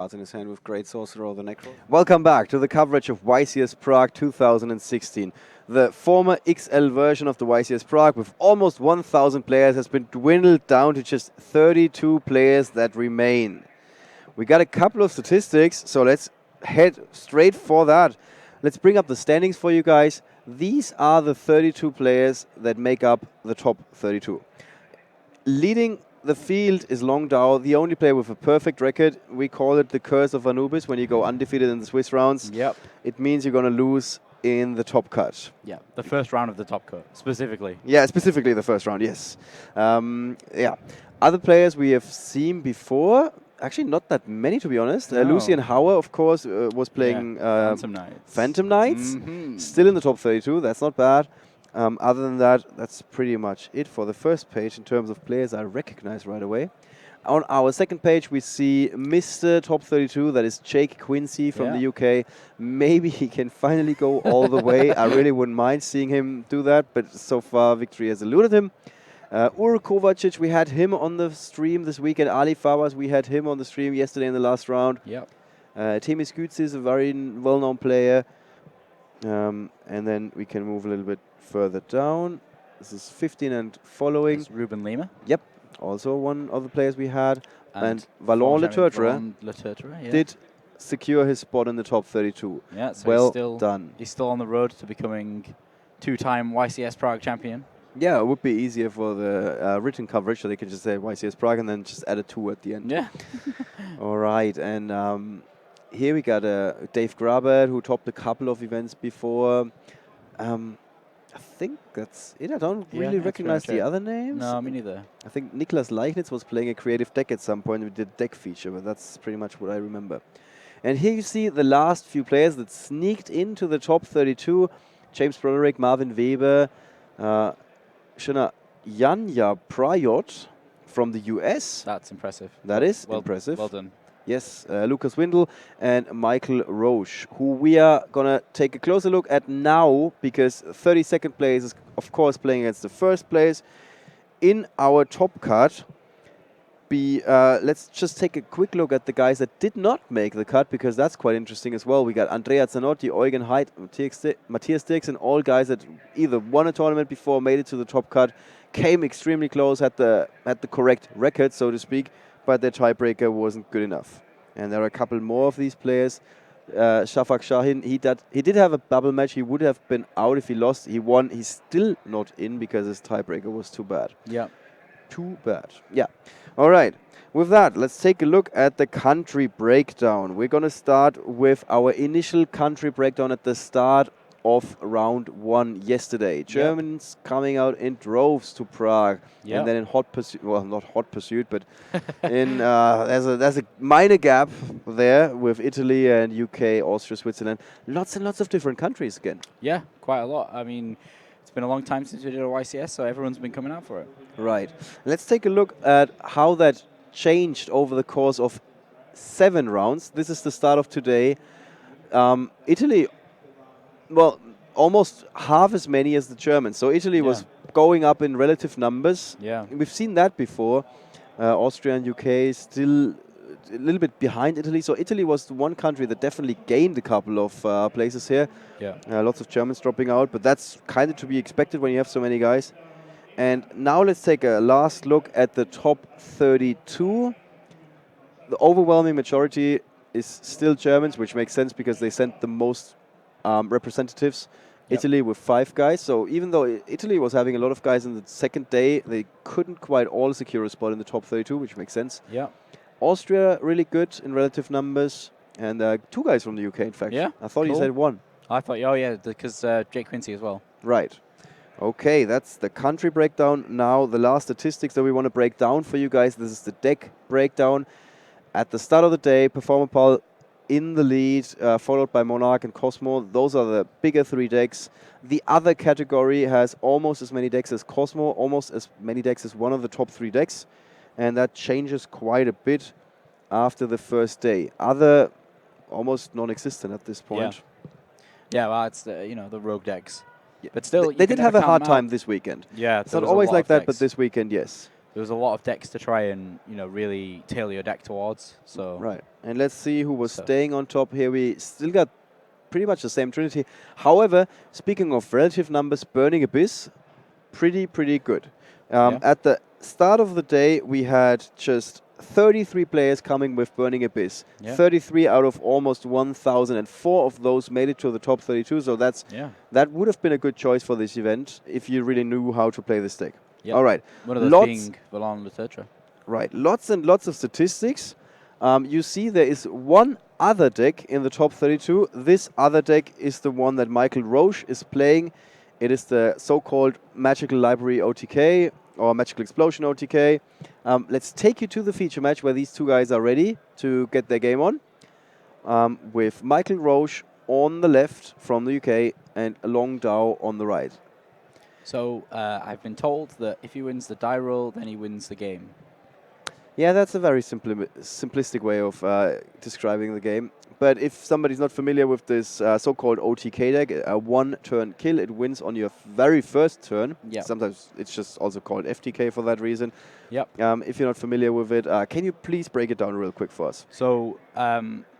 Cards in his hand with Great Sorcerer or the Necro. Welcome back to the coverage of YCS Prague 2016. The former XL version of the YCS Prague with almost 1,000 players has been dwindled down to just 32 players that remain. We got a couple of statistics, so let's head straight for that. Let's bring up the standings for you guys. These are the 32 players that make up the top 32. Leading the field is Long Dao, the only player with a perfect record. We call it the curse of Anubis. When you go undefeated in the Swiss rounds, it means you're going to lose in the top cut. Yeah, the first round of the top cut, specifically. Yeah, specifically the first round, yes. Yeah. Other players we have seen before, actually not that many to be honest. No. Lucien Hauer, of course, was playing Phantom Knights. Still in the top 32, that's not bad. Other than that, that's pretty much it for the first page in terms of players I recognize right away. On our second page, we see Mr. Top 32, that is Jake Quincy from the UK. Maybe he can finally go all the way. I really wouldn't mind seeing him do that, but so far victory has eluded him. Ur Kovacic, we had him on the stream this weekend. Ali Fawaz, we had him on the stream yesterday in the last round. Temis Gütz is a very well-known player. And then we can move a little bit further down. This is 15 and following. That's Ruben Lima. Yep, also one of the players we had. And Valon Letertre did secure his spot in the top 32. Yeah, so well done. He's still on the road to becoming two-time YCS Prague champion. Yeah, it would be easier for the written coverage, so they could just say YCS Prague and then just add a 2 at the end. Yeah. All right, and here we got Dave Grabert, who topped a couple of events before. I think that's it. I don't really recognize the other names. No, me neither. I think Niklas Leichnitz was playing a creative deck at some point. We did a deck feature, but that's pretty much what I remember. And here you see the last few players that sneaked into the top 32. James Broderick, Marvin Weber, Shana Yanya Prayot from the US. That's impressive. That is impressive. Well done. Yes, Lucas Windel and Michael Roche, who we are going to take a closer look at now, because 32nd place is, of course, playing against the first place. In our top cut, let's just take a quick look at the guys that did not make the cut, because that's quite interesting as well. We got Andrea Zanotti, Eugen Heid, Matthias Dixon, all guys that either won a tournament before, made it to the top cut, came extremely close, had the correct record, so to speak, but their tiebreaker wasn't good enough. And there are a couple more of these players. Shafak Shahin, he did have a bubble match. He would have been out if he lost. He won. He's still not in because his tiebreaker was too bad. Yeah. Too bad. Yeah. All right. With that, let's take a look at the country breakdown. We're going to start with our initial country breakdown at the start of round 1 yesterday. Germans coming out in droves to Prague, and then in hot pursuit, well, not hot pursuit, but in there's a minor gap there with Italy and UK, Austria, Switzerland. Lots and lots of different countries again. Yeah, quite a lot. I mean, it's been a long time since we did a YCS, so everyone's been coming out for it. Right. Let's take a look at how that changed over the course of 7 rounds. This is the start of today. Italy, well, almost half as many as the Germans. So Italy was going up in relative numbers. Yeah. We've seen that before. Austria and UK still a little bit behind Italy. So Italy was the one country that definitely gained a couple of places here. Yeah. Lots of Germans dropping out, but that's kind of to be expected when you have so many guys. And now let's take a last look at the top 32. The overwhelming majority is still Germans, which makes sense because they sent the most representatives. Italy with 5 guys. So even though Italy was having a lot of guys in the second day, they couldn't quite all secure a spot in the top 32, which makes sense. Yeah. Austria really good in relative numbers, and 2 guys from the UK, in fact. Yeah. I thought you said 1. I thought, because Jake Quincy as well. Right. Okay, that's the country breakdown. Now the last statistics that we want to break down for you guys. This is the deck breakdown. At the start of the day, Performapal in the lead, followed by Monarch and Cosmo. Those are the bigger 3 decks. The other category has almost as many decks as Cosmo, almost as many decks as one of the top 3 decks. And that changes quite a bit after the first day. Other, almost non-existent at this point. Yeah, well, it's the rogue decks. Yeah. But still, they did have a hard time this weekend. Yeah, it's not always like that, but this weekend, yes. there was a lot of decks to try and really tailor your deck towards. So Right. And let's see who was So- staying on top here. We still got pretty much the same Trinity. However, speaking of relative numbers, Burning Abyss, pretty good. Yeah. At the start of the day, we had just 33 players coming with Burning Abyss. Yeah. 33 out of almost 1,000, and 4 of those made it to the top 32. So that would have been a good choice for this event if you really knew how to play this deck. Yep. All right. One of those Lots being Valon Lutertra. Right, lots and lots of statistics. You see there is one other deck in the top 32. This other deck is the one that Michael Roche is playing. It is the so-called Magical Library OTK or Magical Explosion OTK. Let's take you to the feature match where these two guys are ready to get their game on. With Michael Roche on the left from the UK and Long Dao on the right. So I've been told that if he wins the die roll, then he wins the game. Yeah, that's a very simplistic way of describing the game. But if somebody's not familiar with this so-called OTK deck, a one-turn kill, it wins on your very first turn. Yep. Sometimes it's just also called FTK for that reason. Yep. If you're not familiar with it, can you please break it down real quick for us? So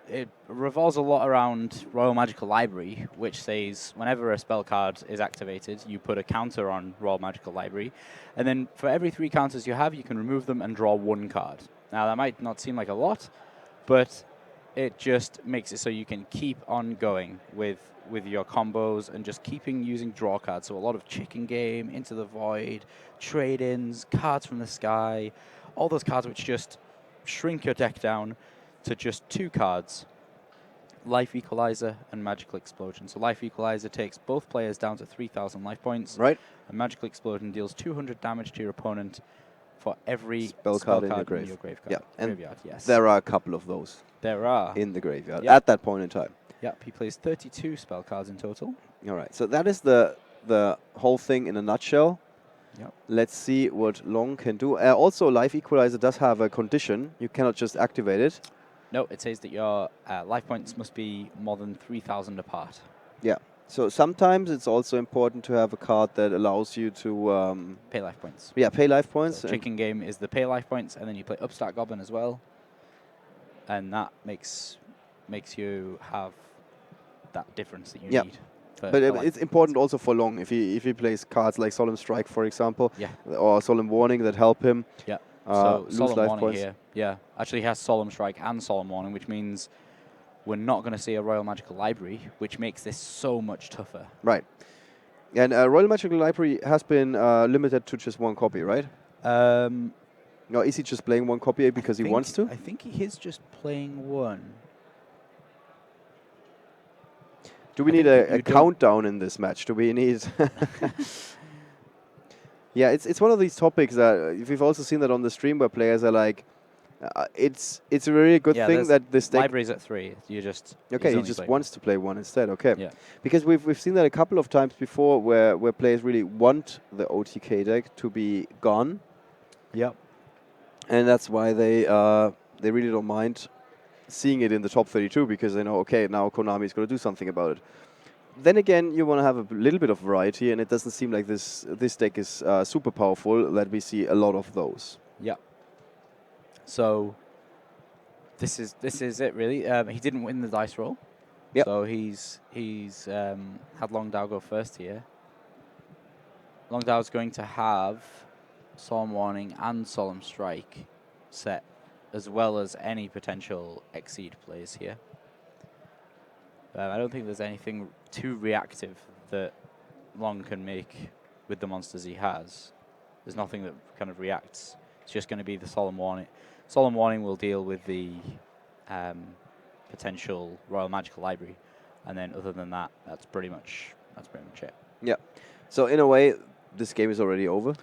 it revolves a lot around Royal Magical Library, which says whenever a spell card is activated, you put a counter on Royal Magical Library. And then for every 3 counters you have, you can remove them and draw 1 card. Now, that might not seem like a lot, but it just makes it so you can keep on going with your combos and just keeping using draw cards. So a lot of chicken game, Into the Void, trade-ins, cards from the sky, all those cards which just shrink your deck down to just 2 cards, Life Equalizer and Magical Explosion. So Life Equalizer takes both players down to 3,000 life points. Right. And Magical Explosion deals 200 damage to your opponent for every spell card in your graveyard. Yeah, and graveyard, yes. there are a couple of those There are. in the graveyard Yep. at that point in time. Yep, he plays 32 spell cards in total. All right, so that is the whole thing in a nutshell. Yep. Let's see what Long can do. Also, Life Equalizer does have a condition. You cannot just activate it. No, it says that your life points must be more than 3,000 apart. Yeah. So sometimes it's also important to have a card that allows you to pay life points. Yeah, pay life points. So chicken game is the pay life points, and then you play Upstart Goblin as well, and that makes you have that difference that you need. But it's important also for Long if he plays cards like Solemn Strike, for example, or Solemn Warning that help him. Yeah. So Solemn lose life Warning points. here. Yeah, actually he has Solemn Strike and Solemn Warning, which means we're not going to see a Royal Magical Library, which makes this so much tougher. Right. And Royal Magical Library has been limited to just 1 copy, right? No, is he just playing 1 copy because he wants to? I think he is just playing 1. Do we need a countdown in this match? Do we need... Yeah, it's one of these topics that we've also seen that on the stream where players are like, it's a really good thing that this deck... Library's at 3. You just... Okay, he just wants to play 1 instead. Okay. Yeah. Because we've seen that a couple of times before where players really want the OTK deck to be gone. Yep. And that's why they really don't mind seeing it in the top 32 because they know, okay, now Konami is going to do something about it. Then again, you want to have a little bit of variety, and it doesn't seem like this deck is super powerful that we see a lot of those. Yeah. So this is it really. He didn't win the dice roll. Yep. So he's had Long Dao go first here. Long Dao's going to have Solemn Warning and Solemn Strike set, as well as any potential Exceed plays here. I don't think there's anything too reactive that Long can make with the monsters he has. There's nothing that kind of reacts. It's just going to be the Solemn Warning. Solemn Warning will deal with the potential Royal Magical Library, and then other than that, that's pretty much it. Yeah. So in a way, this game is already over.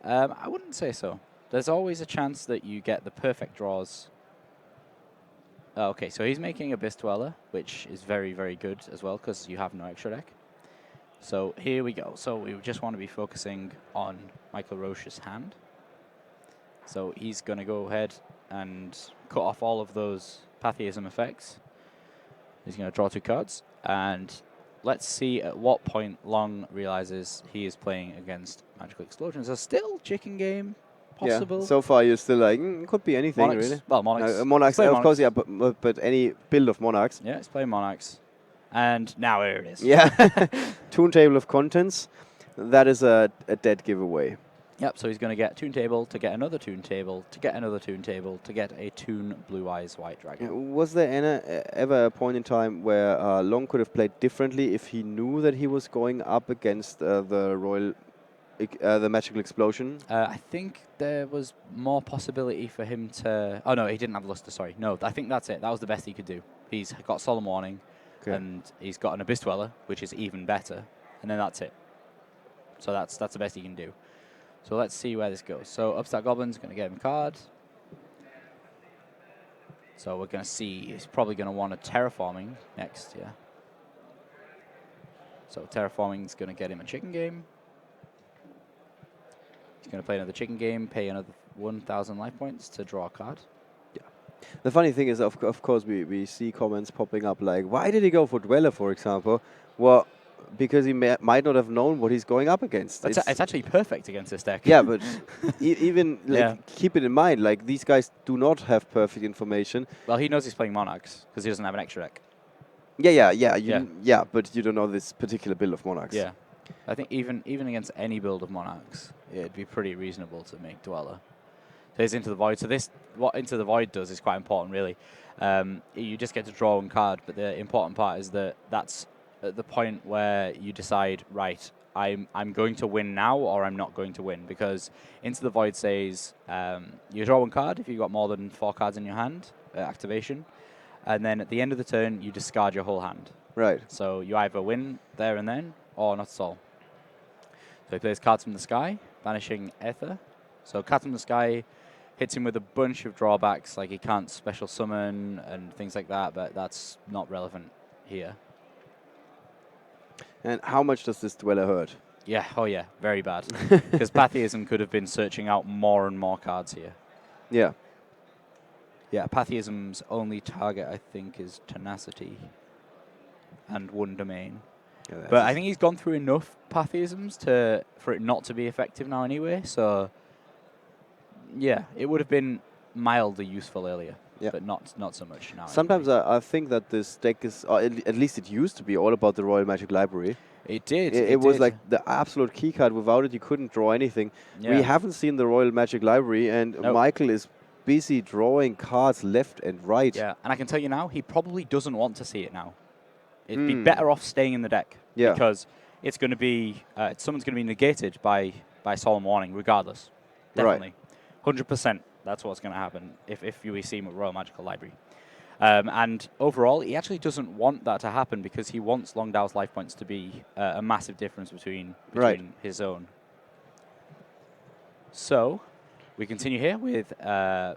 I wouldn't say so. There's always a chance that you get the perfect draws. Okay, so he's making Abyss Dweller, which is very, very good as well, because you have no extra deck. So here we go. So we just want to be focusing on Michael Roche's hand. So he's going to go ahead and cut off all of those Patheism effects. He's going to draw 2 cards. And let's see at what point Long realizes he is playing against Magical Explosion. So still chicken game, possible. Yeah, so far you're still like, could be anything, Monarchs. really. Well, Monarchs. Monarchs, Play of course, Monarchs. yeah, but any build of Monarchs. Yeah, it's playing Monarchs. And now here it is. Yeah, Toon table of contents. That is a dead giveaway. Yep, so he's going to get Toon Table, to get another Toon Table, to get another Toon Table, to get a Toon Blue Eyes White Dragon. Was there ever a point in time where Long could have played differently if he knew that he was going up against the Magical Explosion? I think there was more possibility for him to... Oh, no, he didn't have Luster, sorry. No, I think that's it. That was the best he could do. He's got Solemn Warning, and he's got an Abyss Dweller, which is even better, and then that's it. So that's the best he can do. So let's see where this goes. So Upstart Goblin's going to get him a card. So we're going to see, he's probably going to want a Terraforming next, yeah. So Terraforming's going to get him a Chicken Game. He's going to play another Chicken Game, pay another 1,000 life points to draw a card. Yeah. The funny thing is, of course, we see comments popping up like, why did he go for Dweller, for example? Well, because he might not have known what he's going up against. It's actually perfect against this deck. Yeah, but even keep it in mind, like these guys do not have perfect information. Well, he knows he's playing Monarchs because he doesn't have an extra deck. Yeah, but you don't know this particular build of Monarchs. Yeah, I think even against any build of Monarchs, it'd be pretty reasonable to make Dweller. So he's Into the Void. So what Into the Void does is quite important, really. You just get to draw one card, but the important part is that that's at the point where you decide, right, I'm going to win now or I'm not going to win, because Into the Void says you draw one card if you've got more than 4 cards in your hand at activation, and then at the end of the turn you discard your whole hand. Right. So you either win there and then or not at all. So he plays Cards from the Sky, banishing Aether. So Cards from the Sky hits him with a bunch of drawbacks, like he can't special summon and things like that, but that's not relevant here. And how much does this Dweller hurt? Yeah, oh yeah, very bad. Because Patheism could have been searching out more and more cards here. Yeah. Yeah, Patheism's only target, I think, is Tenacity and one Domain. Yeah, but I think he's gone through enough Patheisms for it not to be effective now anyway, so yeah, it would have been mildly useful earlier. Yeah. But not so much now. Sometimes I think that this deck is, or at least it used to be, all about the Royal Magic Library. It did. It was like the absolute key card. Without it, you couldn't draw anything. Yeah. We haven't seen the Royal Magic Library, and Michael is busy drawing cards left and right. Yeah, and I can tell you now, he probably doesn't want to see it now. It'd be better off staying in the deck. Yeah. Because it's going to be, someone's going to be negated by Solemn Warning, regardless. Definitely. Right. 100%. That's what's going to happen if we see him with Royal Magical Library. And overall, he actually doesn't want that to happen because he wants Longdow's life points to be a massive difference between his own. So, we continue here with an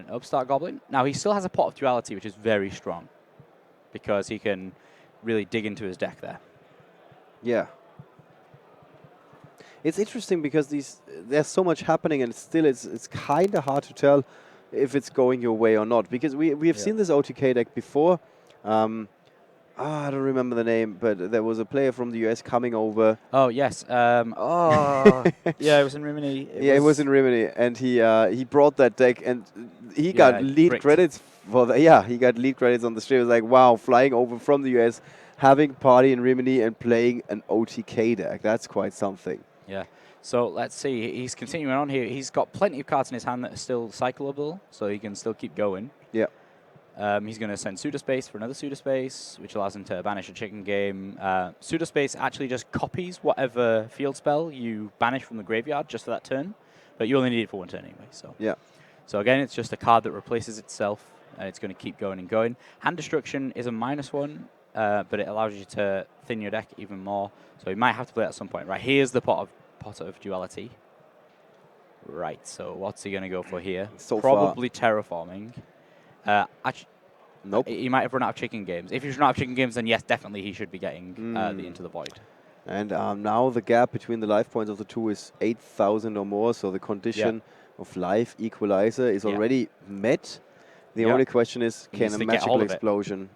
Upstart Goblin. Now, he still has a Pot of Duality, which is very strong because he can really dig into his deck there. Yeah. It's interesting because there's so much happening, and still it's kind of hard to tell if it's going your way or not, because we have seen this OTK deck before. I don't remember the name, but there was a player from the US coming over. Oh yes. Yeah, it was in Rimini. It was in Rimini, and he brought that deck, and he got lead credits for that. Yeah, he got lead credits on the stream. It was like, wow, flying over from the US, having party in Rimini, and playing an OTK deck. That's quite something. Yeah. So let's see. He's continuing on here. He's got plenty of cards in his hand that are still cyclable, so he can still keep going. Yeah. He's going to send Pseudospace for another Pseudospace, which allows him to banish a Chicken Game. Pseudospace actually just copies whatever field spell you banish from the graveyard just for that turn, but you only need it for one turn anyway. So yeah. So again, it's just a card that replaces itself, and it's going to keep going and going. Hand Destruction is a -1, but it allows you to thin your deck even more. So you might have to play it at some point. Right, here's the pot of Duality. Right, so what's he going to go for here? So probably Terraforming. Nope. He might have run out of Chicken Games. If he's run out of Chicken Games, then yes, definitely he should be getting the Into the Void. And now the gap between the life points of the two is 8,000 or more, so the condition of life equalizer is already met. The only question is, can a Magical Explosion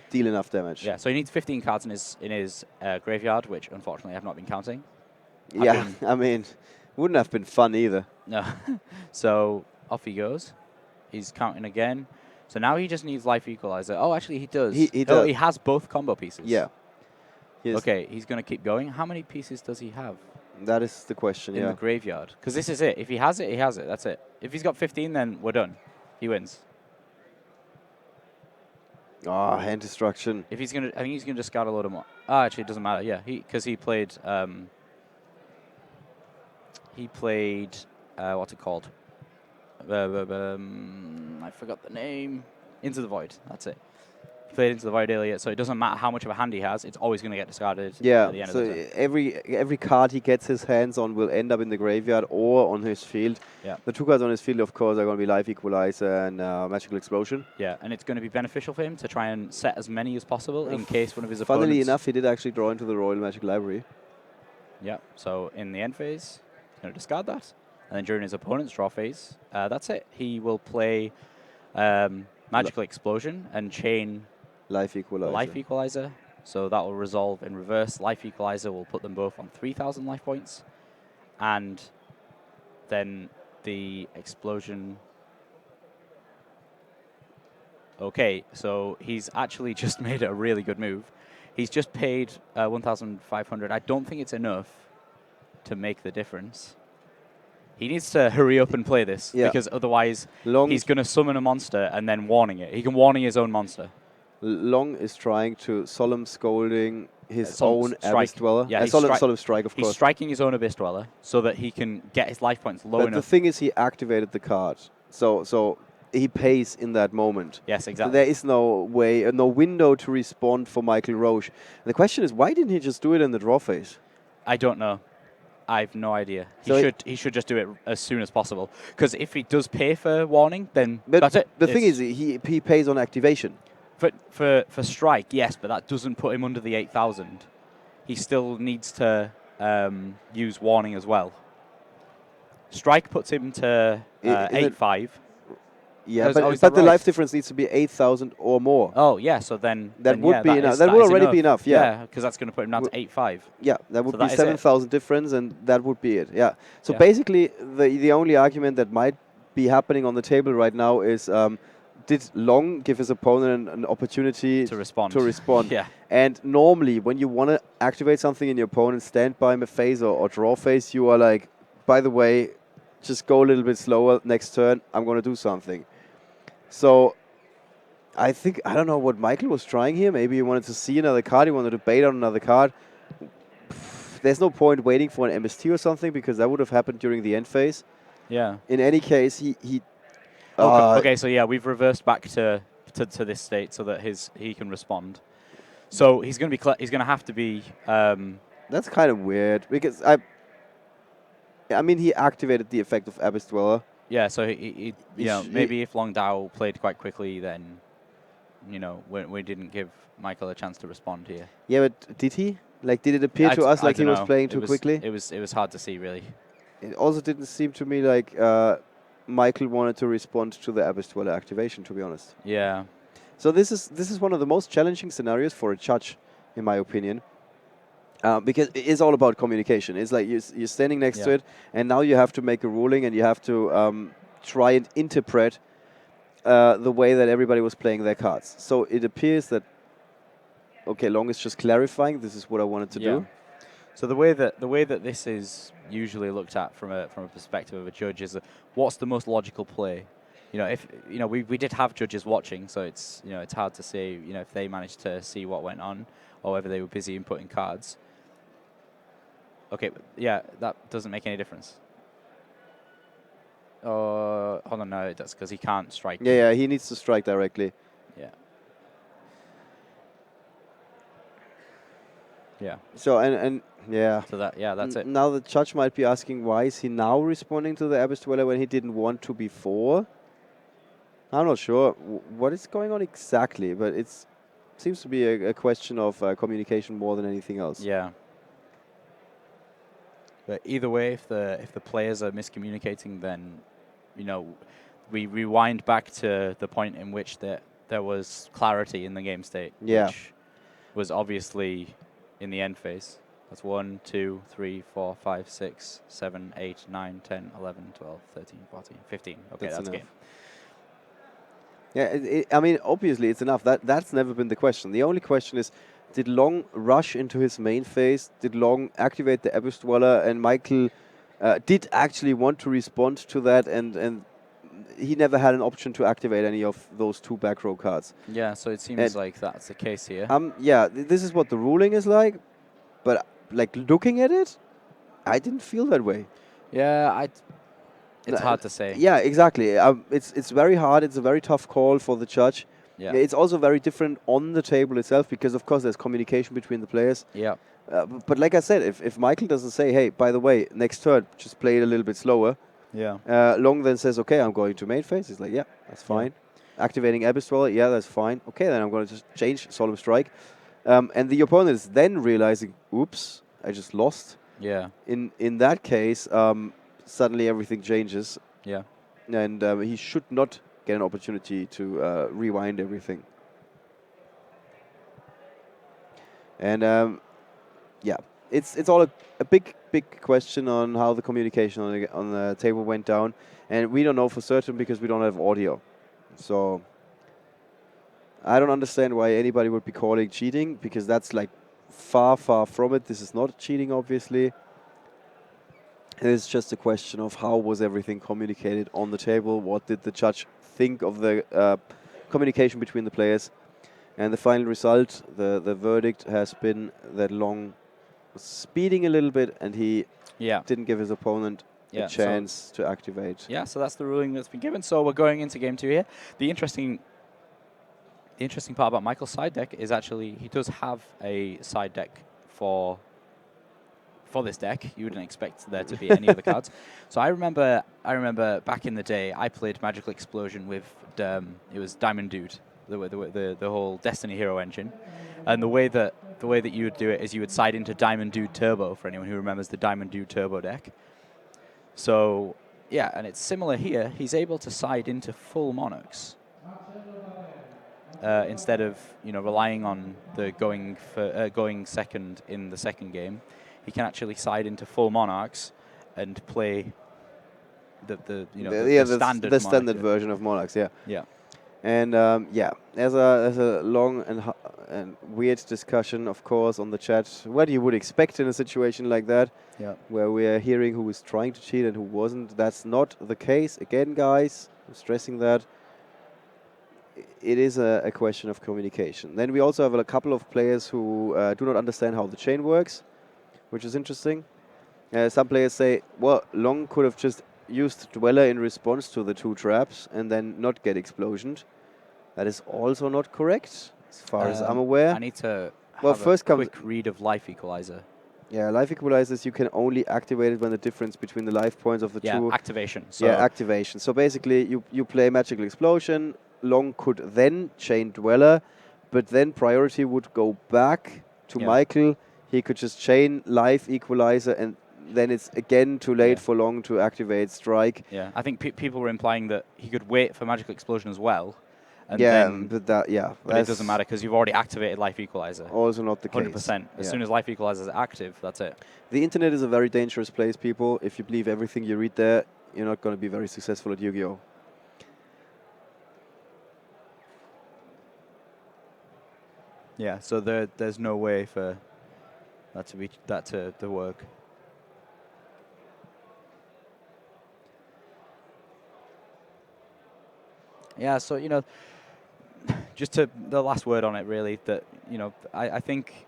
deal enough damage? Yeah, so he needs 15 cards in his graveyard, which unfortunately I have not been counting. Yeah, I mean, Wouldn't have been fun either. No. So off he goes. He's counting again. So now he just needs life equalizer. Oh, actually, he does. He Oh, does. he has both combo pieces. Yeah. Okay, he's going to keep going. How many pieces does he have That is the question, in the graveyard? Because this is it. If he has it, he has it. That's it. If he's got 15, then we're done. He wins. Ah, hand destruction. If he's going to, I think he's going to discard a load of more. Ah, actually, it doesn't matter. Yeah, because he played. What's it called? I forgot the name. Into the Void. That's it. He played Into the Void earlier, so it doesn't matter how much of a hand he has. It's always going to get discarded at the end of the turn. Every card he gets his hands on will end up in the graveyard or on his field. Yeah. The two cards on his field, of course, are going to be Life Equalizer and Magical Explosion. Yeah, and it's going to be beneficial for him to try and set as many as possible in case one of his Funnily opponents... enough, he did actually draw into the Royal Magic Library. Yeah, so in the end phase, he's going to discard that. And then during his opponent's draw phase, that's it. He will play Magical Explosion and chain Life Equalizer. Life Equalizer. So that will resolve in reverse. Life Equalizer will put them both on 3,000 life points. And then the explosion... Okay, so he's actually just made a really good move. He's just paid 1,500. I don't think it's enough to make the difference. He needs to hurry up and play this, because otherwise he's going to summon a monster and then warning it. He can warning his own monster. Long is trying to Solemn Scolding his own Abyss Dweller. Yeah, Solemn Strike, of course. He's striking his own Abyss Dweller so that he can get his life points low enough. But the thing is, he activated the card. So he pays in that moment. Yes, exactly. There is no way, no window to respond for Michael Roche. And the question is, why didn't he just do it in the draw phase? I don't know. I have no idea. He should just do it as soon as possible. Because if he does pay for warning, then that's it. The thing is, he pays on activation. For strike, yes, but that doesn't put him under the 8,000. He still needs to use warning as well. Strike puts him to 8,500. Yeah, but the life difference needs to be 8,000 or more. Oh, yeah, so then... That would be enough. That would already be enough, yeah. Yeah, because that's going to put him down to 8,500. Yeah, that would be 7,000 difference, and that would be it, yeah. So basically, the only argument that might be happening on the table right now is, did Long give his opponent an opportunity to respond? Yeah. And normally, when you want to activate something in your opponent's standby phase or draw phase, you are like, by the way, just go a little bit slower next turn, I'm going to do something. So I don't know what Michael was trying here. Maybe he wanted to see another card. He wanted to bait on another card. There's no point waiting for an MST or something, because that would have happened during the end phase. Yeah. In any case, he okay, so yeah, we've reversed back to this state so that he can respond. So he's going to have to be... That's kind of weird, because I mean, he activated the effect of Abyss Dweller. Yeah, so maybe if Long Dao played quite quickly, then, we didn't give Michael a chance to respond here. Yeah, but did he? Like, did it appear to us like he was playing too quickly? It was hard to see, really. It also didn't seem to me like Michael wanted to respond to the Abyss Dweller activation, to be honest. Yeah. So this is one of the most challenging scenarios for a judge, in my opinion. Because it is all about communication. It's like you're standing next to it, and now you have to make a ruling, and you have to try and interpret the way that everybody was playing their cards. So it appears that, okay, Long is just clarifying, this is what I wanted to do. So the way that this is usually looked at from a perspective of a judge is what's the most logical play. If we did have judges watching, so it's hard to say if they managed to see what went on or whether they were busy inputting cards. Okay, yeah, that doesn't make any difference. Hold on, no, that's because he can't strike. Yeah, he needs to strike directly. Yeah. Yeah. So and yeah. So that's it. Now the judge might be asking, why is he now responding to the Abyss Dweller when he didn't want to before? I'm not sure what is going on exactly, but it seems to be a question of communication more than anything else. Yeah. But either way, if the players are miscommunicating, then we rewind back to the point in which there was clarity in the game state, which was obviously in the end phase. That's 1, 2, 3, 4, 5, 6, 7, 8, 9, 10, 11, 12, 13, 14, 15. Okay, that's enough. game. Yeah, I mean, obviously it's enough. That's never been the question. The only question is, did Long rush into his main phase? Did Long activate the Abyss Dweller? And Michael did actually want to respond to that, and he never had an option to activate any of those 2 back row cards. Yeah, so it seems like that's the case here. Yeah, this is what the ruling is like, but like looking at it, I didn't feel that way. Yeah, it's hard to say. Yeah, exactly. It's very hard. It's a very tough call for the judge. Yeah. It's also very different on the table itself because, of course, there's communication between the players. Yeah. But like I said, if Michael doesn't say, hey, by the way, next turn, just play it a little bit slower. Yeah. Long then says, okay, I'm going to main phase. He's like, yeah, that's fine. Activating Abyss Dweller, yeah, that's fine. Okay, then I'm going to just change Solemn Strike. And the opponent is then realizing, oops, I just lost. Yeah. In that case, suddenly everything changes. Yeah. And he should not get an opportunity to rewind everything. And yeah, it's all a big question on how the communication on the table went down, and we don't know for certain because we don't have audio. So I don't understand why anybody would be calling cheating, because that's like far from it. This is not cheating, obviously. It's just a question of how was everything communicated on the table. What did the judge think of the communication between the players? And the final result, the verdict has been that Long was speeding a little bit, and he didn't give his opponent a chance to activate. Yeah, so that's the ruling that's been given. So we're going into game 2 here. The interesting part about Michael's side deck is actually he does have a side deck for this deck. You wouldn't expect there to be any other cards. So I remember back in the day, I played Magical Explosion with it was Diamond Dude, the whole Destiny Hero engine, and the way that you would do it is you would side into Diamond Dude Turbo, for anyone who remembers the Diamond Dude Turbo deck. So yeah, and it's similar here. He's able to side into full Monarchs instead of relying on the going second in the second game. He can actually side into full Monarchs and play the standard version of Monarchs. Yeah. Yeah. And there's a long and weird discussion, of course, on the chat. What you would expect in a situation like that, where we are hearing who was trying to cheat and who wasn't. That's not the case. Again, guys, I'm stressing that. It is a question of communication. Then we also have a couple of players who do not understand how the chain works, which is interesting. Some players say, well, Long could have just used Dweller in response to the 2 traps and then not get explosioned. That is also not correct, as far as I'm aware. I need to have a quick read of Life Equalizer. Yeah, Life Equalizers, you can only activate it when the difference between the life points of the 2... activation. So activation. So basically, you play Magical Explosion. Long could then chain Dweller, but then priority would go back to Michael. He could just chain Life Equalizer, and then it's again too late for Long to activate Strike. Yeah, I think people were implying that he could wait for Magical Explosion as well. And but it doesn't matter because you've already activated Life Equalizer. Also not the case. 100%. As soon as Life Equalizer is active, that's it. The internet is a very dangerous place, people. If you believe everything you read there, you're not going to be very successful at Yu-Gi-Oh! Yeah, so there's no way for that to work. Yeah, so just the last word on it, really. That I think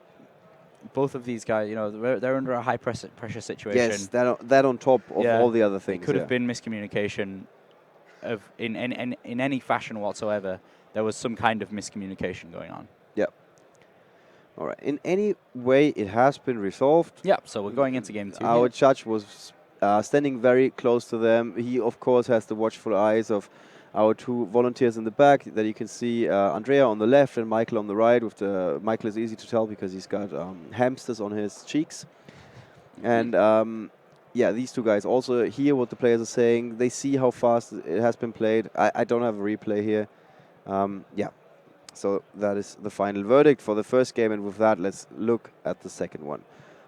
both of these guys, they're under a high pressure situation. Yes, that on top of all the other things. It could have been miscommunication in any fashion whatsoever. There was some kind of miscommunication going on. Yeah. All right. In any way, it has been resolved. Yeah. So we're going into game 2. Our judge was standing very close to them. He, of course, has the watchful eyes of our 2 volunteers in the back that you can see, Andrea on the left and Michael on the right. Michael is easy to tell because he's got hamsters on his cheeks. And these 2 guys also hear what the players are saying. They see how fast it has been played. I don't have a replay here. So that is the final verdict for the first game, and with that, let's look at the second one.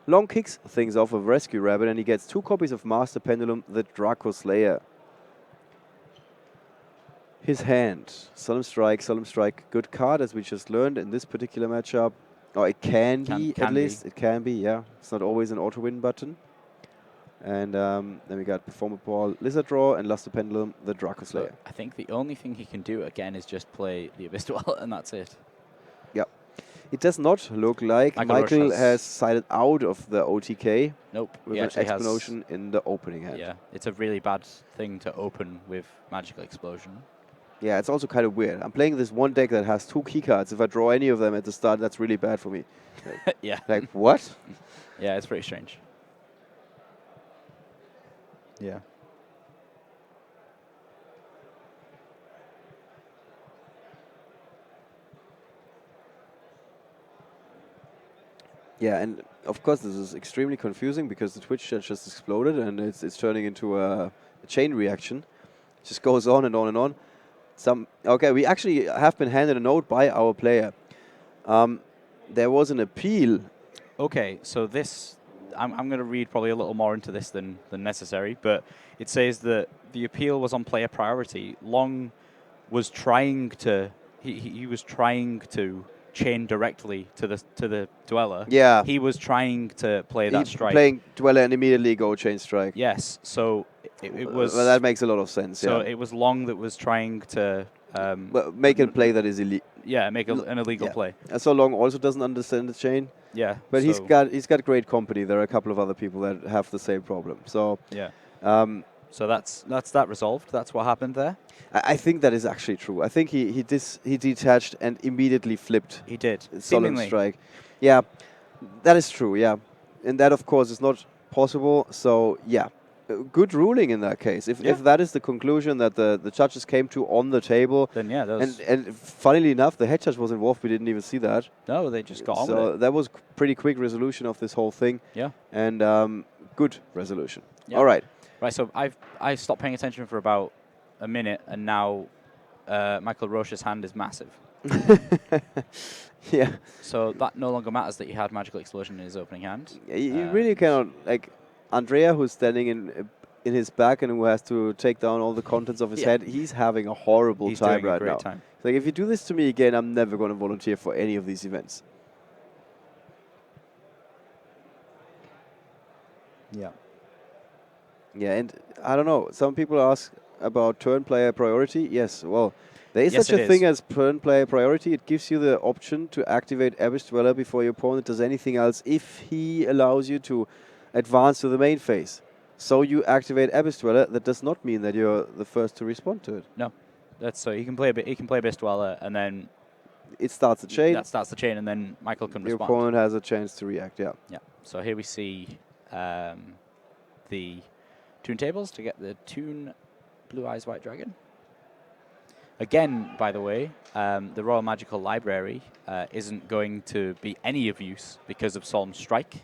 Long kicks things off with Rescue Rabbit, and he gets 2 copies of Master Pendulum, the Draco Slayer. His hand, Solemn Strike, good card, as we just learned in this particular matchup. Or it can be, at least. It can be, yeah. It's not always an auto-win button. And then we got Performapal, Lizard Draw, and Luster Pendulum, the Draco Slayer. I think the only thing he can do again is just play the Abyss Dweller, and that's it. Yeah. It does not look like Michael has sided out of the OTK. Nope. With an Explosion in the opening hand. Yeah, it's a really bad thing to open with Magical Explosion. Yeah, it's also kind of weird. I'm playing this one deck that has 2 keycards. If I draw any of them at the start, that's really bad for me. Like, yeah. Like, what? Yeah, it's pretty strange. Yeah. Yeah, and of course this is extremely confusing because the Twitch chat just exploded and it's turning into a chain reaction. It just goes on and on and on. Okay, we actually have been handed a note by our player. There was an appeal. Okay, so this, I'm going to read probably a little more into this than necessary, but it says that the appeal was on player priority. Long was trying to, he was trying to chain directly to the Dweller. Yeah. He was trying to play that strike. Playing Dweller and immediately go chain strike. Yes, so it was... Well, that makes a lot of sense, so it was Long that was trying to... well, make a play that is illegal. Yeah, make an illegal play. And so Long also doesn't understand the chain. Yeah. But he's got great company. There are a couple of other people that have the same problem. So yeah. So that's that resolved. That's what happened there. I think that is actually true. I think he detached and immediately flipped. He did. Solemn Strike. Yeah, that is true. Yeah, and that of course is not possible. So yeah, good ruling in that case. If that is the conclusion that the judges came to on the table, then yeah. And funnily enough, the head judge was involved. We didn't even see that. No, they just got on with it. So that was pretty quick resolution of this whole thing. Yeah. And good resolution. Yeah. All right. Right. So I stopped paying attention for about a minute, and now Michael Roche's hand is massive. Yeah. So that no longer matters that he had Magical Explosion in his opening hand. You really cannot, like, Andrea, who's standing in his back and who has to take down all the contents of his head, he's having a horrible time right now. Time. Like, if you do this to me again, I'm never going to volunteer for any of these events. Yeah. Yeah, and I don't know. Some people ask about turn player priority. Yes, well, there is such a thing as turn player priority. It gives you the option to activate Abyss Dweller before your opponent does anything else if he allows you to advance to the main phase. So you activate Abyss Dweller. That does not mean that you're the first to respond to it. No, that's so he can play Abyss Dweller, and then it starts the chain. That starts the chain, and then Michael can respond. Your opponent has a chance to react. Yeah. Yeah. So here we see the tune tables to get the tune Blue Eyes White Dragon. Again, by the way, the Royal Magical Library isn't going to be any of use because of Solemn Strike.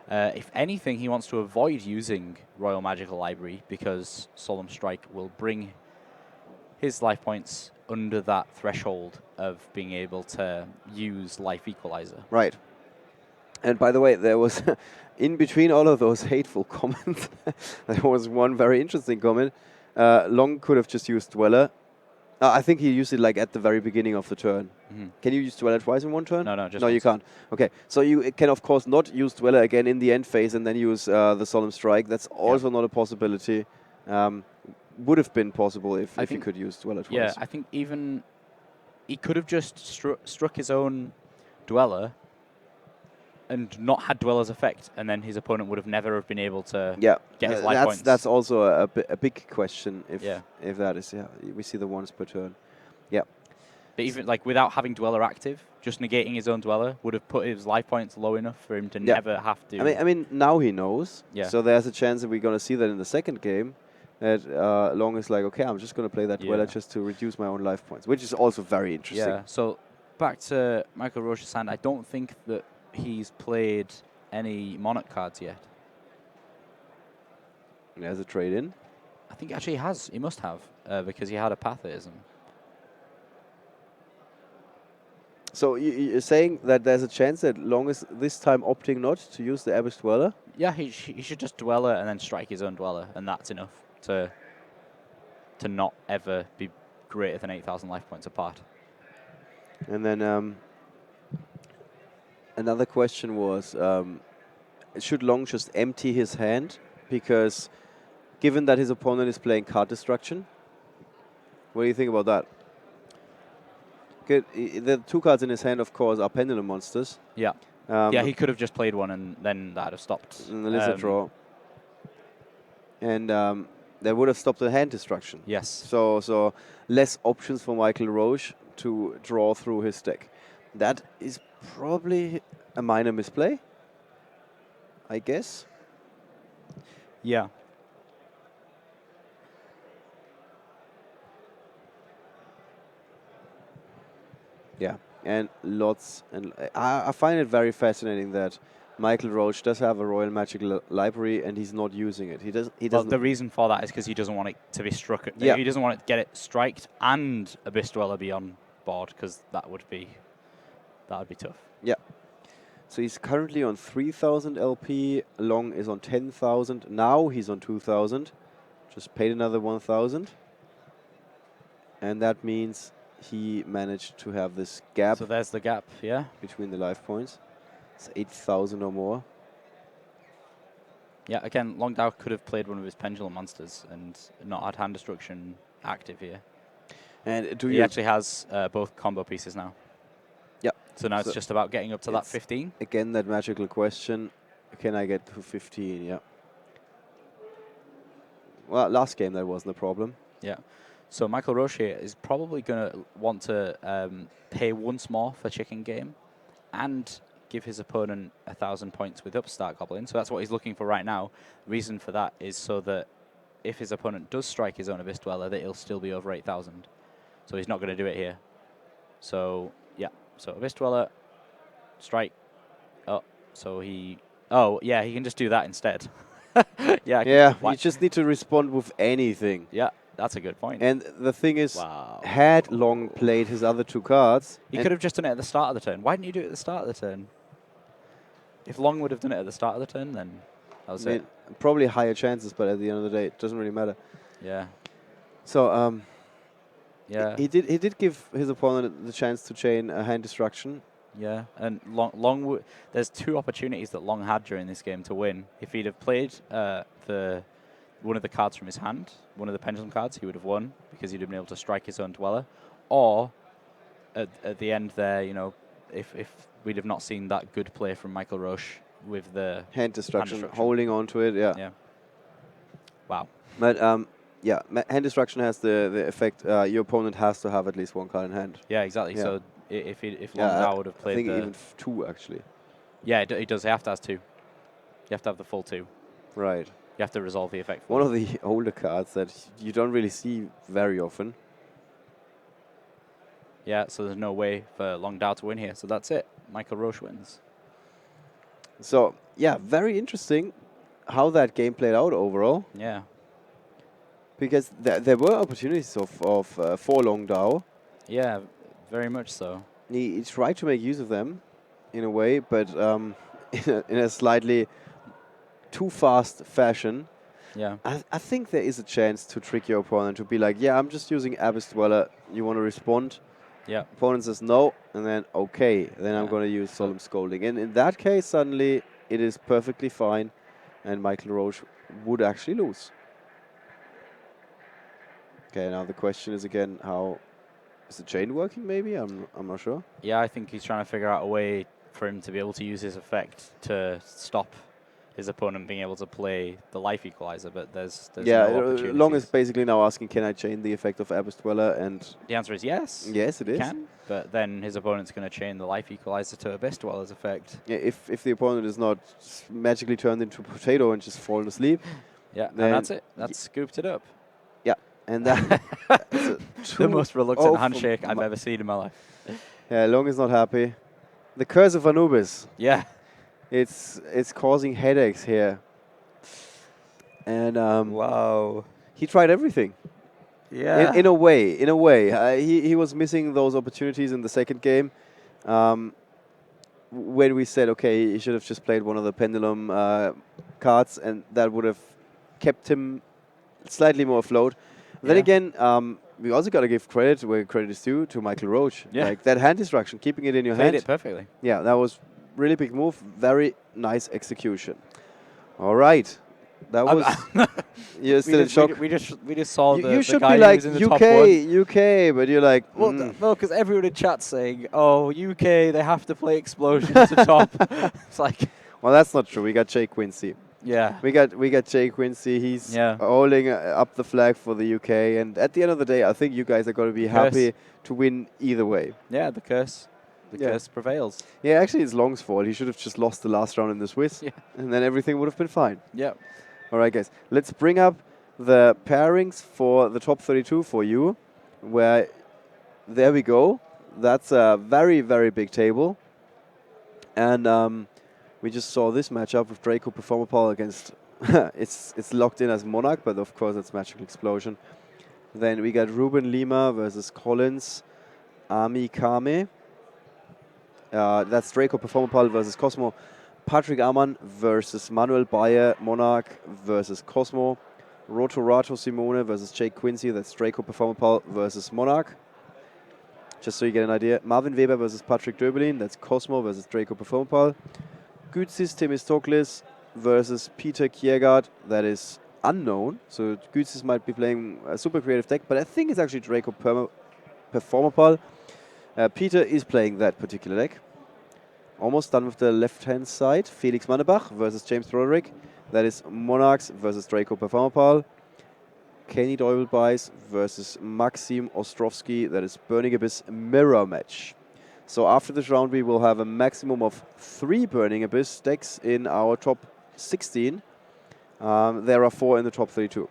If anything, he wants to avoid using Royal Magical Library because Solemn Strike will bring his life points under that threshold of being able to use Life Equalizer. Right. And by the way, there was, in between all of those hateful comments, there was one very interesting comment. Long could have just used Dweller. I think he used it like at the very beginning of the turn. Mm-hmm. Can you use Dweller twice in one turn? No, just no, once. You can't. Okay, so you can of course not use Dweller again in the end phase and then use the Solemn Strike. That's also not a possibility. Would have been possible if you could use Dweller twice. Yeah, I think even he could have just struck his own Dweller and not had Dweller's effect, and then his opponent would have never have been able to get his life points. That's also a big question if that is, we see the once per turn. Yeah. But even like without having Dweller active, just negating his own Dweller would have put his life points low enough for him to never have to. I mean, now he knows. Yeah. So there's a chance that we're going to see that in the second game. That Long is like, okay, I'm just going to play that Dweller just to reduce my own life points, which is also very interesting. Yeah. So back to Michael Roche's hand, I don't think that he's played any Monarch cards yet. He has a trade-in? I think actually he has. He must have, because he had a Pathism. So you're saying that there's a chance that Long is this time opting not to use the Abyss Dweller? Yeah, he should just Dweller and then strike his own Dweller, and that's enough to not ever be greater than 8,000 life points apart. And then another question was, should Long just empty his hand? Because given that his opponent is playing card destruction, what do you think about that? The 2 cards in his hand, of course, are Pendulum Monsters. Yeah. Yeah, he could have just played one and then that would have stopped. The Lizard Draw. And that would have stopped the hand destruction. Yes. So less options for Michael Roche to draw through his deck. That is probably a minor misplay, I guess. Yeah. Yeah, and lots, and I find it very fascinating that Michael Roche does have a Royal Magic library and he's not using it. He doesn't. Well, the reason for that is because he doesn't want it to be struck. Yeah. He doesn't want it to get it striked and Abyss Dweller be on board, because that would be tough. Yeah. So he's currently on 3,000 LP. Long is on 10,000. Now he's on 2,000. Just paid another 1,000. And that means he managed to have this gap. So there's the gap, yeah. Between the life points. It's 8,000 or more. Yeah, again, Long Dao could have played one of his Pendulum Monsters and not had hand destruction active here. And he actually has both combo pieces now. Yeah. So now it's just about getting up to that 15. Again, that magical question, can I get to 15? Yeah. Well, last game that wasn't a problem. Yeah. So Michael Roche is probably going to want to pay once more for Chicken Game and give his opponent 1,000 points with Upstart Goblin. So that's what he's looking for right now. The reason for that is so that if his opponent does strike his own Abyss Dweller, that he'll still be over 8,000. So he's not going to do it here. So, yeah. So Abyss Dweller, strike. Oh, so he... Oh, yeah, he can just do that instead. Yeah, you just need to respond with anything. Yeah. That's a good point. And the thing is, had Long played his other 2 cards... He could have just done it at the start of the turn. Why didn't you do it at the start of the turn? If Long would have done it at the start of the turn, then that was it. Probably higher chances, but at the end of the day, it doesn't really matter. Yeah. So, yeah. He did give his opponent the chance to chain a hand destruction. Yeah, and Long there's 2 opportunities that Long had during this game to win. If he'd have played one of the cards from his hand, one of the Pendulum cards, he would have won because he'd have been able to strike his own Dweller. Or at the end there, you know, if we'd have not seen that good play from Michael Roche with the hand destruction, holding on to it, yeah. Yeah. Wow. But yeah, hand destruction has the effect your opponent has to have at least 1 card in hand. Yeah, exactly. Yeah. So if Long Dao would have played, I think even 2 actually. Yeah, he does. He have to have 2. You have to have the full 2. Right. You have to resolve the effect. One of the older cards that you don't really see very often. Yeah, so there's no way for Long Dao to win here. So that's it. Michael Roche wins. So, yeah, very interesting how that game played out overall. Yeah. Because there were opportunities for Long Dao. Yeah, very much so. He tried to make use of them in a way, but in a slightly too fast fashion. Yeah. I think there is a chance to trick your opponent to be like, yeah, I'm just using Abyss Dweller. You want to respond? Yeah. Opponent says no, and then okay, then I'm going to use Solemn Scolding. And in that case, suddenly it is perfectly fine, and Michael Roche would actually lose. Okay, now the question is again, how is the chain working? Maybe I'm not sure. Yeah, I think he's trying to figure out a way for him to be able to use his effect to stop his opponent being able to play the life equalizer, but there's no opportunities. Long is basically now asking, can I chain the effect of Abyss Dweller? And the answer is yes. Yes, it is. Can, but then his opponent's going to chain the life equalizer to Abyss Dweller's effect. Yeah, if the opponent is not magically turned into a potato and just fallen asleep. Yeah, and that's it. That's scooped it up. Yeah, and that the most reluctant handshake I've ever seen in my life. Yeah, Long is not happy. The curse of Anubis. Yeah. It's causing headaches here. And wow. He tried everything. Yeah. In a way. He was missing those opportunities in the second game. when we said, okay, he should have just played one of the pendulum cards, and that would have kept him slightly more afloat. Then again, we also got to give credit where credit is due to Michael Roche. Yeah. Like that hand destruction, keeping it in your Played hand. it perfectly. Yeah, that was really big move. Very nice execution. All right. That was. You're still in shock. We just saw You, the, you the should guy be who like was in the top one. UK, but you're like. Well, no, because everyone in chat's saying, "Oh, UK, they have to play Explosion to top." It's like, Well, that's not true. We got Jay Quincy. yeah, We got Jay Quincy. He's holding up the flag for the UK, and at the end of the day, I think you guys are going to be happy to win either way. Yeah, the curse prevails. Yeah, actually, it's Long's fault. He should have just lost the last round in the Swiss, and then everything would have been fine. Yeah. All right, guys. Let's bring up the pairings for the top 32 for you, where there we go. That's a very, very big table. And we just saw this matchup with Draco Performapal against... it's locked in as Monarch, but of course it's Magical Explosion. Then we got Ruben Lima versus Collins Ami Kame. That's Draco Performapal versus Cosmo. Patrick Amann versus Manuel Bayer, Monarch versus Cosmo. Rotorato Simone versus Jake Quincy, that's Draco Performapal versus Monarch. Just so you get an idea. Marvin Weber versus Patrick Döbelin, that's Cosmo versus Draco Performapal. Gützis Themistoklis versus Peter Kiergaard, that is unknown. So Gützis might be playing a super creative deck, but I think it's actually Draco Performapal. Peter is playing that particular deck. Almost done with the left-hand side. Felix Mannebach versus James Broderick. That is Monarchs versus Draco Performapal. Kenny Deubelbeis versus Maxim Ostrovsky. That is Burning Abyss mirror match. So after this round, we will have a maximum of 3 Burning Abyss decks in our top 16. There are 4 in the top 32.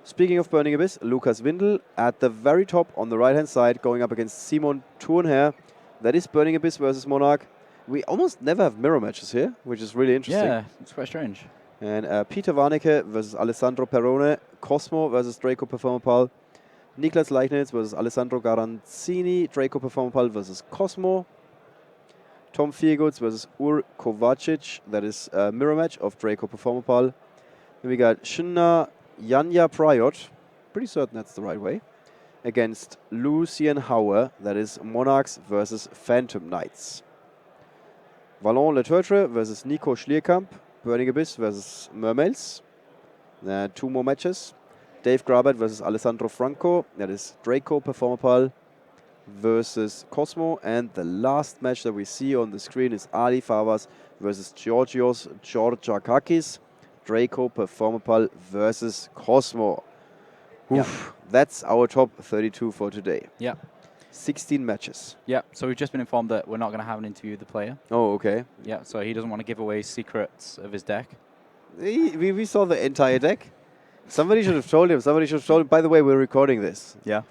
Speaking of Burning Abyss, Lukas Windel at the very top on the right-hand side, going up against Simon Thurnherr. That is Burning Abyss versus Monarch. We almost never have mirror matches here, which is really interesting. Yeah, it's quite strange. And Peter Warnecke versus Alessandro Perrone. Cosmo versus Draco Performapal. Niklas Leichnitz versus Alessandro Garanzini. Draco Performapal versus Cosmo. Tom Feargoods versus Ur Kovacic. That is a mirror match of Draco Performapal. Then we got Shinna Janja Priot. Pretty certain that's the right way. Against Lucien Hauer. That is Monarchs versus Phantom Knights. Valon Leturtre versus Nico Schlierkamp. Burning Abyss versus Mermails. 2 more matches. Dave Grabert versus Alessandro Franco. That is Draco Performapal versus Cosmo. And the last match that we see on the screen is Ali Favas versus Georgios Georgiakakis. Draco Performapal versus Cosmo. Oof, that's our top 32 for today. Yeah. 16 matches. Yeah, so we've just been informed that we're not going to have an interview with the player. Oh, okay. Yeah, so he doesn't want to give away secrets of his deck. We saw the entire deck. Somebody should have told him. Somebody should have told him. By the way, we're recording this. Yeah.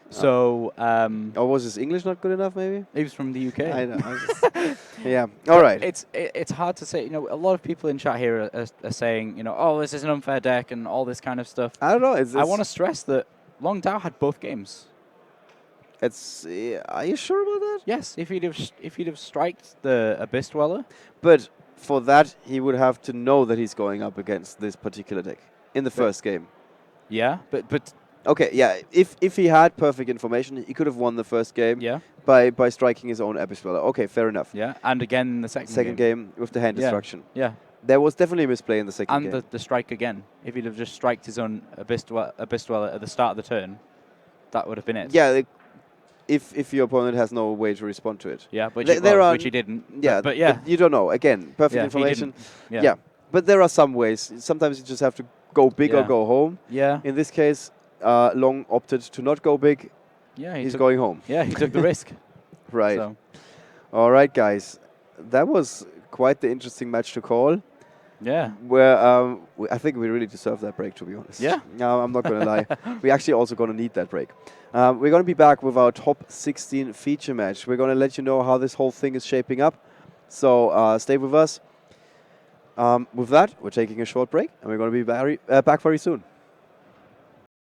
So... or was his English not good enough, maybe? He was from the UK. I know. Yeah, all right. It's hard to say. You know, a lot of people in chat here are saying, you know, oh, this is an unfair deck and all this kind of stuff. I don't know. I want to stress that Long Dao had both games. Are you sure about that? Yes, if he'd have striked the Abyss Dweller. But for that, he would have to know that he's going up against this particular deck in the first game. Yeah, but okay, yeah. If he had perfect information, he could have won the first game. Yeah. By striking his own Abyss Dweller. Okay, fair enough. Yeah, and again in the second game with the hand destruction. Yeah. There was definitely a misplay in the second game. And the strike again. If he'd have just striked his own Abyss Dweller at the start of the turn, that would have been it. Yeah. If your opponent has no way to respond to it. Yeah, which he didn't. Yeah, but yeah. But you don't know. Again, perfect information. Yeah. But there are some ways. Sometimes you just have to go big or go home. Yeah. In this case, Long opted to not go big. Yeah, he's going home. Yeah, he took the risk. Right. So. All right, guys. That was quite the interesting match to call. Yeah. Where I think we really deserve that break, to be honest. Yeah. No, I'm not going to lie. We're actually also going to need that break. We're going to be back with our top 16 feature match. We're going to let you know how this whole thing is shaping up. So stay with us. With that, we're taking a short break, and we're going to be back very soon.